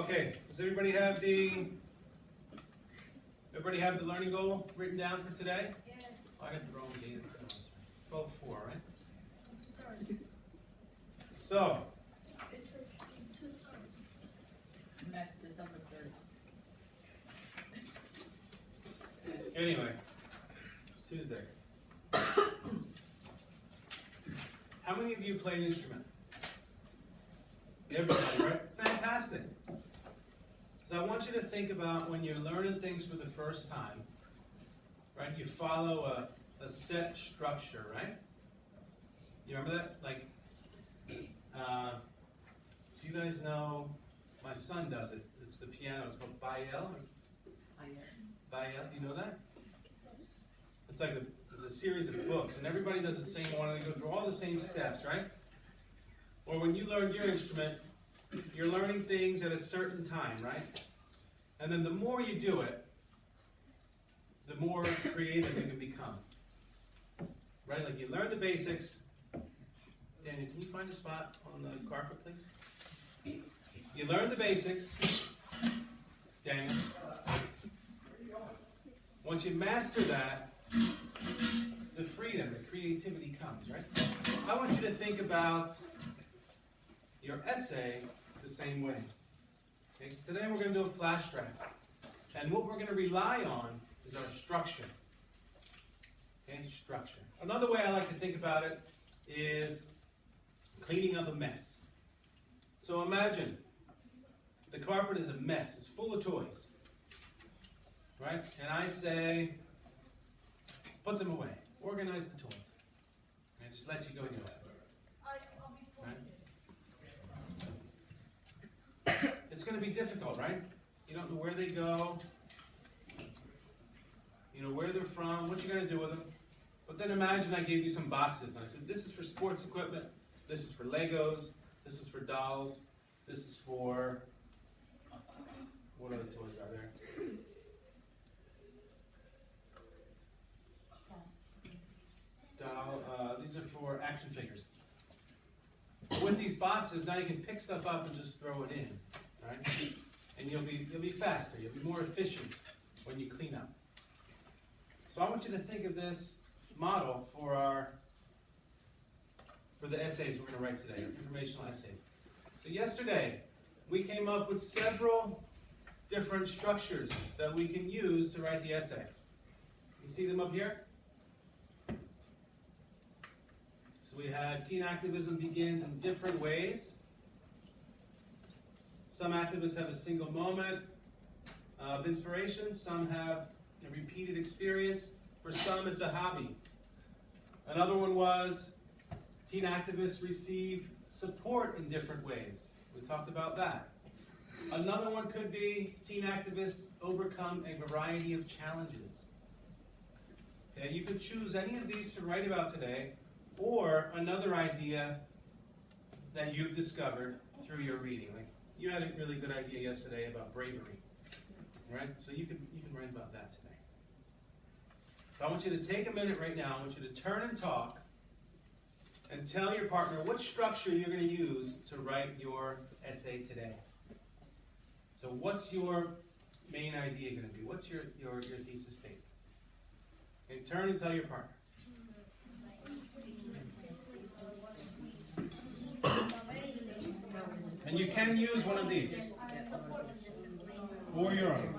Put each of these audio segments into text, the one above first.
Okay, does everybody have the learning goal written down for today? Yes. I got the wrong date. 12/4, right? So, It's like 2 times. And that's December 3rd. anyway, it's Tuesday. How many of you play an instrument? Everybody, right? Fantastic. So I want you to think about when you're learning things for the first time, right? You follow a set structure, right? You remember that? Like, do you guys know, my son does it. It's the piano. It's called Bayel. Bayel, do you know that? It's like it's a series of books, and everybody does the same one, and they go through all the same steps, right? Or when you learn your instrument, you're learning things at a certain time, right? And then the more you do it, the more creative you can become. Right? Like you learn the basics. Daniel, can you find a spot on the carpet, please? You learn the basics. Daniel. Once you master that, the freedom, the creativity comes, right? I want you to think about your essay the same way. Okay? Today we're going to do a flash draft. And what we're going to rely on is our structure. Okay? Structure. Another way I like to think about it is cleaning up a mess. So imagine the carpet is a mess. It's full of toys. Right? And I say, put them away. Organize the toys. And just let you go do that. Right? It's going to be difficult, right? You don't know where they go. You know where they're from, what you're going to do with them. But then imagine I gave you some boxes. And I said, this is for sports equipment. This is for Legos. This is for dolls. This is for... what other toys are there? These are for action figures. With these boxes, now you can pick stuff up and just throw it in, right? And you'll be faster. You'll be more efficient when you clean up. So I want you to think of this model for the essays we're going to write today, informational essays. So yesterday, we came up with several different structures that we can use to write the essay. You see them up here? So we had teen activism begins in different ways. Some activists have a single moment of inspiration. Some have a repeated experience. For some, it's a hobby. Another one was teen activists receive support in different ways. We talked about that. Another one could be teen activists overcome a variety of challenges. Okay, you could choose any of these to write about today, or another idea that you've discovered through your reading. Like you had a really good idea yesterday about bravery, right? So you can write about that today. So I want you to take a minute right now. I want you to turn and talk and tell your partner what structure you're going to use to write your essay today. So what's your main idea going to be? What's your thesis statement? Okay, turn and tell your partner. And you can use one of these or your own.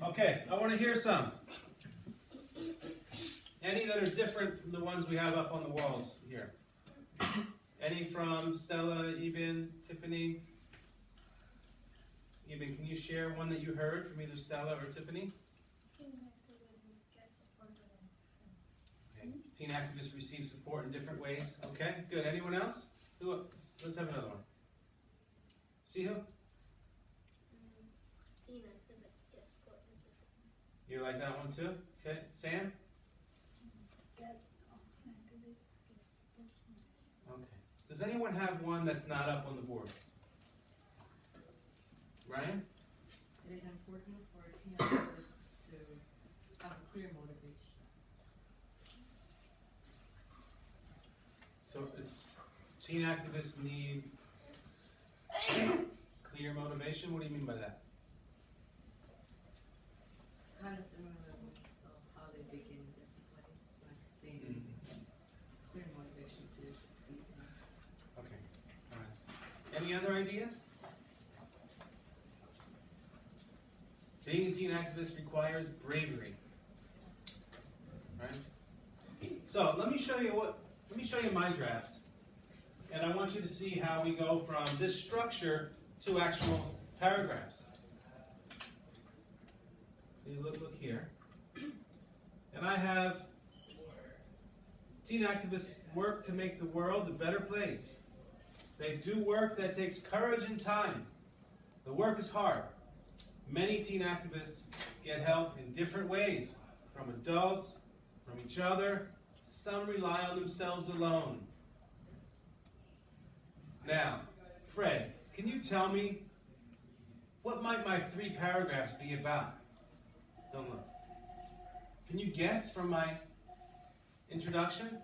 Okay, I want to hear some. Any that are different from the ones we have up on the walls here. Any from Stella, Eben, Tiffany? Eben, can you share one that you heard from either Stella or Tiffany? Teen activists get support. Teen activists receive support in different ways. Okay, good. Anyone else? Let's have another one. See who? Teen activists get support in different. You like that one too? Okay, Sam? Get teen activists get support. Okay. Does anyone have one that's not up on the board? Ryan? It is important for teen activists to have a clear motivation. So it's teen activists need clear motivation? What do you mean by that? Kind of similar with how they begin different ways, but they need clear motivation to succeed. Okay. All right. Any other ideas? Being a teen activist requires bravery. Right? So let me show you my draft. And I want you to see how we go from this structure to actual paragraphs. So you look here. And I have teen activists work to make the world a better place. They do work that takes courage and time. The work is hard. Many teen activists get help in different ways, from adults, from each other. Some rely on themselves alone. Now, Fred, can you tell me what might my 3 paragraphs be about? Don't look. Can you guess from my introduction?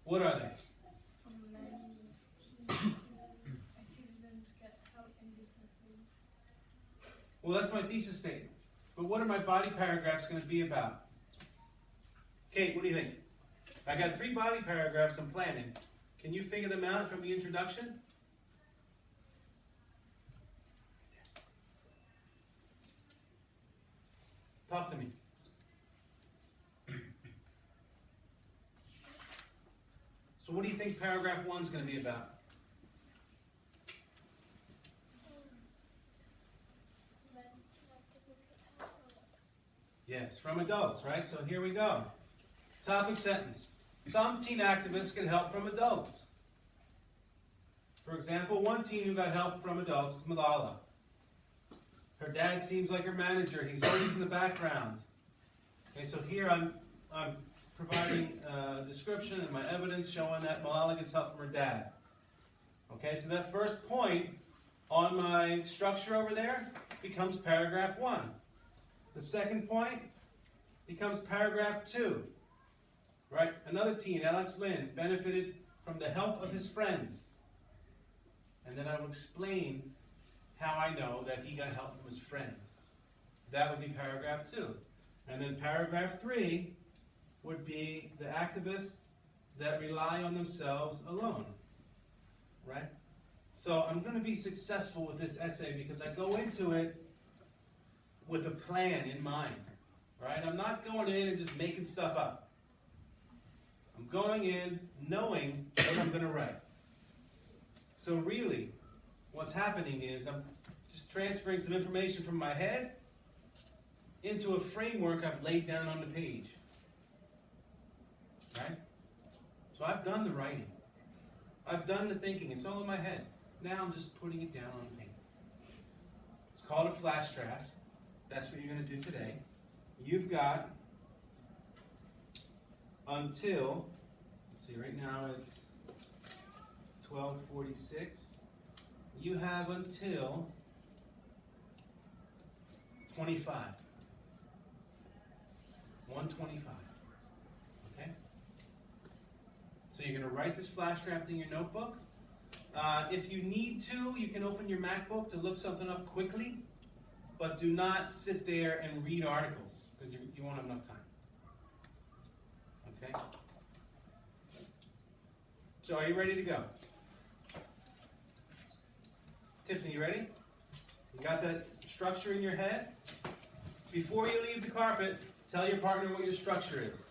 What are they? Many teen activisms get help in different ways. Well, that's my thesis statement. But what are my body paragraphs going to be about? Kate, what do you think? I got 3 body paragraphs I'm planning. Can you figure them out from the introduction? Talk to me. So what do you think paragraph 1 is going to be about? Many teen activists get help from Yes, from adults, right? So here we go. Topic sentence. Some teen activists get help from adults. For example, one teen who got help from adults is Malala. Her dad seems like her manager. He's always in the background. Okay, so here I'm providing a description and my evidence showing that Malala gets help from her dad. Okay, so that first point on my structure over there becomes paragraph 1. The second point becomes paragraph 2. Right? Another teen, Alex Lynn, benefited from the help of his friends. And then I will explain how I know that he got help from his friends. That would be paragraph 2. And then paragraph 3 would be the activists that rely on themselves alone. Right? So I'm going to be successful with this essay because I go into it with a plan in mind. Right? I'm not going in and just making stuff up. I'm going in knowing what I'm going to write. So really, what's happening is I'm just transferring some information from my head into a framework I've laid down on the page. Right? So I've done the writing. I've done the thinking. It's all in my head. Now I'm just putting it down on paper. It's called a flash draft. That's what you're going to do today. You've got until, let's see, right now it's 12:46. You have until 25. 1:25. Okay? So you're going to write this flash draft in your notebook. If you need to, you can open your MacBook to look something up quickly, but do not sit there and read articles because you won't have enough time. Okay? So are you ready to go? Tiffany, you ready? You got that structure in your head? Before you leave the carpet, tell your partner what your structure is.